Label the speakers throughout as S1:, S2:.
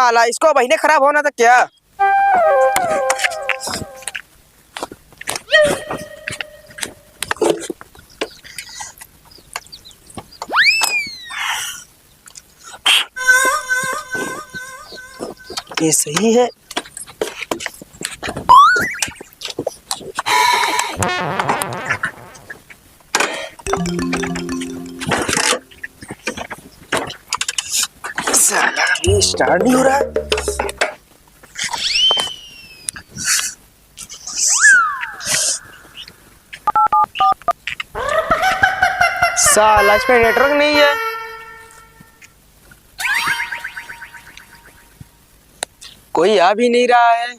S1: साला इसको महीने खराब होना था क्या। ये सही है। साला ये स्टार्ट नहीं हो रहा है। साला इसमें नेटवर्क नहीं है। कोई आ भी नहीं रहा है।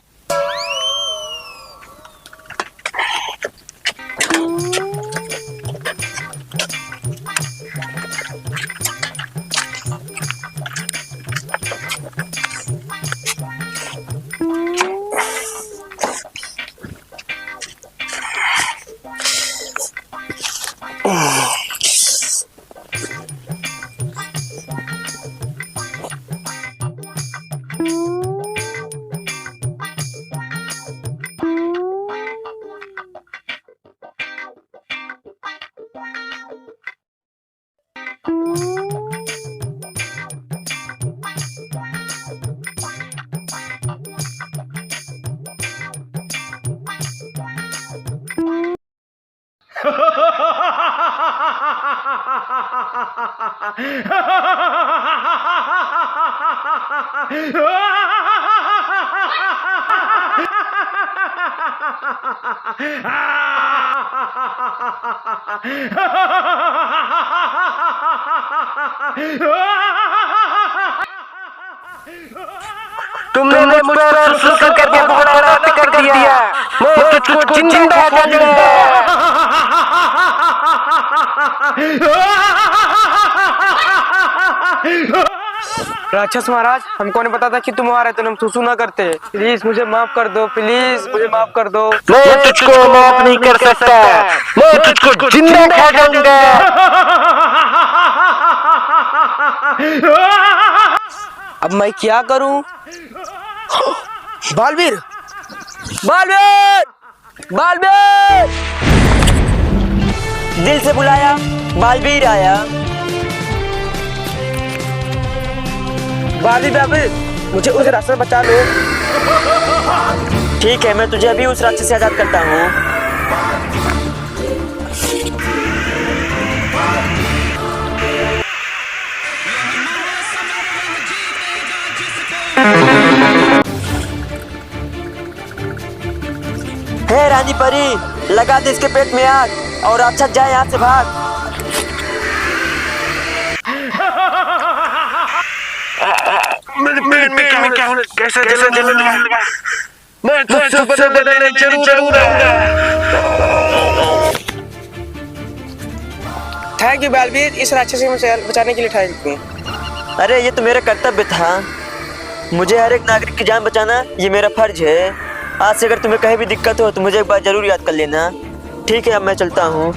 S1: तुमने मुझ पर सुसु करके गुनाह कर दिया। मैं तुझको जिंदा कर दूंगा। राक्षस महाराज, हमको नहीं पता था कि तुम आ रहे थे, हम सुसु ना करते। प्लीज मुझे माफ कर दो, प्लीज मुझे माफ कर दो।
S2: मैं तुझको माफ नहीं कर सकता। मैं तुझको जिंदा खा जाऊंगा।
S1: अब मैं क्या करूं? बालवीर, बालवीर, बालवीर!
S2: दिल से बुलाया, बालवीर आया।
S1: बालवीर बालवीर, मुझे उस राक्षस से बचा लो।
S2: ठीक है, मैं तुझे अभी उस राक्षस से आजाद करता हूँ। हे रानी परी, लगा दे इसके पेट में आग और अच्छा जाए यहाँ से भाग।
S3: कैसे मैं तो सबसे बदलने जरूर आऊंगा।
S1: थैंक यू बालवीर, इस राक्षस से मुझे बचाने के लिए थैंक यू।
S2: अरे ये तो मेरा कर्तव्य था। मुझे हर एक नागरिक की जान बचाना ये मेरा फर्ज है। आज से अगर तुम्हें कहीं भी दिक्कत हो तो मुझे एक बार जरूर याद कर लेना। ठीक है, अब मैं चलता हूँ।